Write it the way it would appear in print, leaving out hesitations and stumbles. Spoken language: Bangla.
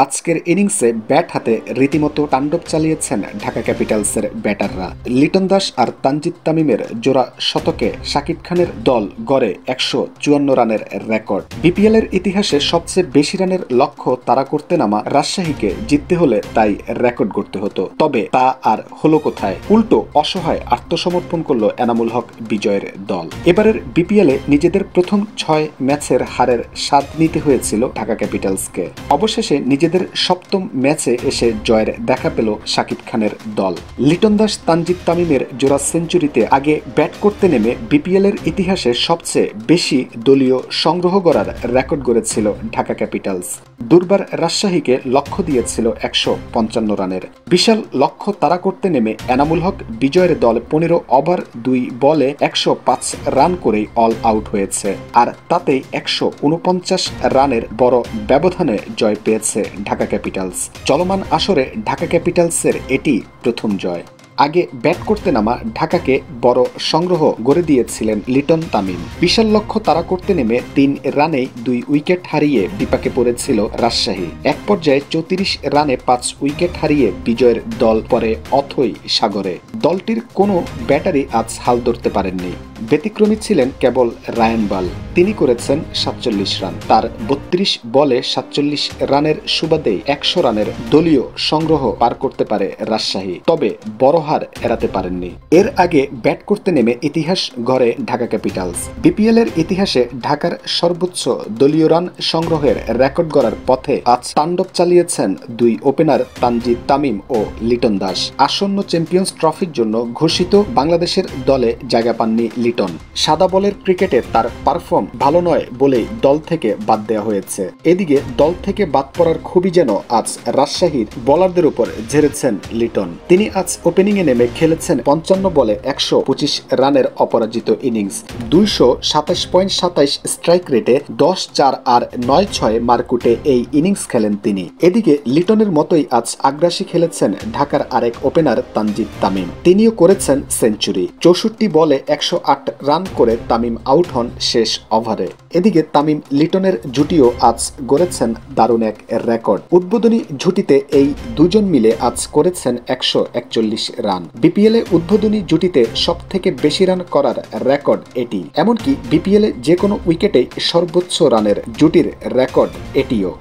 আজকের ইনিংসে ব্যাট হাতে রীতিমতো তাণ্ডব চালিয়েছেন ঢাকা ক্যাপিটালসের ব্যাটাররা। লিটন দাস আর তানজিদ তামিমের জোড়া শতকে শাকিব খানের দল গড়ে 154 রানের রেকর্ড। বিপিএল এর ইতিহাসে সবচেয়ে বেশি রানের লক্ষ্য তাড়া করতে নামা রাজশাহীকে জিততে হলে তাই রেকর্ড গড়তে হতো, তবে তা আর হলো কোথায়। উল্টো অসহায় আত্মসমর্পণ করল এনামুল হক বিজয়ের দল। এবারের বিপিএলে নিজেদের প্রথম 6 ম্যাচের হারের স্বাদ নিতে হয়েছিল ঢাকা ক্যাপিটালসকে। অবশেষে নিজেদের সপ্তম ম্যাচে এসে জয়ের দেখা পেল শাকিব খানের দল। লিটন দাস তানজিদ তামিমের জোড়া সেঞ্চুরিতে আগে ব্যাট করতে নেমে বিপিএল এর ইতিহাসে সবচেয়ে বেশি দলীয় সংগ্রহ করার রেকর্ড গড়েছিল ঢাকা ক্যাপিটালস। দুর্বার রাজশাহীকে লক্ষ্য দিয়েছিল 155 রানের। বিশাল লক্ষ্য তাড়া করতে নেমে এনামুল হক বিজয়ের দল 15 ওভার 2 বলে 105 রান করেই অল আউট হয়েছে, আর তাতেই 149 রানের বড় ব্যবধানে জয় পেয়েছে ঢাকা ক্যাপিটালস। চলমান আসরে ঢাকা ক্যাপিটালসের এটি প্রথম জয়। আগে ব্যাট করতে নামা ঢাকাকে বড় সংগ্রহ গড়ে দিয়েছিলেন লিটন তামিম। বিশাল লক্ষ্য তাড়া করতে নেমে 3 রানেই 2 উইকেট হারিয়ে বিপাকে পড়েছিল রাজশাহী। এক পর্যায়ে 34 রানে 5 উইকেট হারিয়ে বিজয়ের দল পরে অথই সাগরে। দলটির কোনো ব্যাটারি আজ হাল ধরতে পারেননি। ব্যতিক্রমী ছিলেন কেবল রায়ান বাল। তিনি করেছেন 47 রান। তার 32 বলে 47 রানের সুবাদে 100 রানের দলীয় সংগ্রহ পার করতে পারে রাজশাহী, তবে বড় হার এড়াতে পারেননি। এর আগে ব্যাট করতে নেমে ইতিহাস গড়ে ঢাকা ক্যাপিটালস। বিপিএল এর ইতিহাসে ঢাকার সর্বোচ্চ দলীয় রান সংগ্রহের রেকর্ড গড়ার পথে আজ তাণ্ডব চালিয়েছেন 2 ওপেনার তানজিদ তামিম ও লিটন দাস। আসন্ন চ্যাম্পিয়ন্স ট্রফির জন্য ঘোষিত বাংলাদেশের দলে জায়গা পাননি লিটন। সাদা বলের ক্রিকেটে তার পারফর্ম ভালো নয় বলেই দল থেকে বাদ দেওয়া হয়েছে। এদিকে দল থেকে বাদ পড়ার খুবই যেন আজ রাজশাহীর বোলারদের উপর ঝেড়েছেন লিটন। তিনি আজ ওপেনিং এ নেমে খেলেছেন 55 বলে 125 রানের অপরাজিত ইনিংস। 227.27 স্ট্রাইক রেটে 10-4 আর 9-6 মারকুটে এই ইনিংস খেলেন তিনি। এদিকে লিটনের মতোই আজ আগ্রাসী খেলেছেন ঢাকার আরেক ওপেনার তানজিদ তামিম। তিনিও করেছেন সেঞ্চুরি। 64 বলে 108 রান করে তামিম আউট হন শেষ ওভারে। এদিকে তামিম লিটনের জুটিও আজ গড়েছেন দারুণ এক রেকর্ড। উদ্বোধনী জুটিতে এই দুজন মিলে আজ করেছেন 141 রান। বিপিএল এ উদ্বোধনী জুটিতে সব থেকে বেশি রান করার রেকর্ড এটি। এমনকি বিপিএল এ যে কোনো উইকেটে সর্বোচ্চ রানের জুটির রেকর্ড এটিও।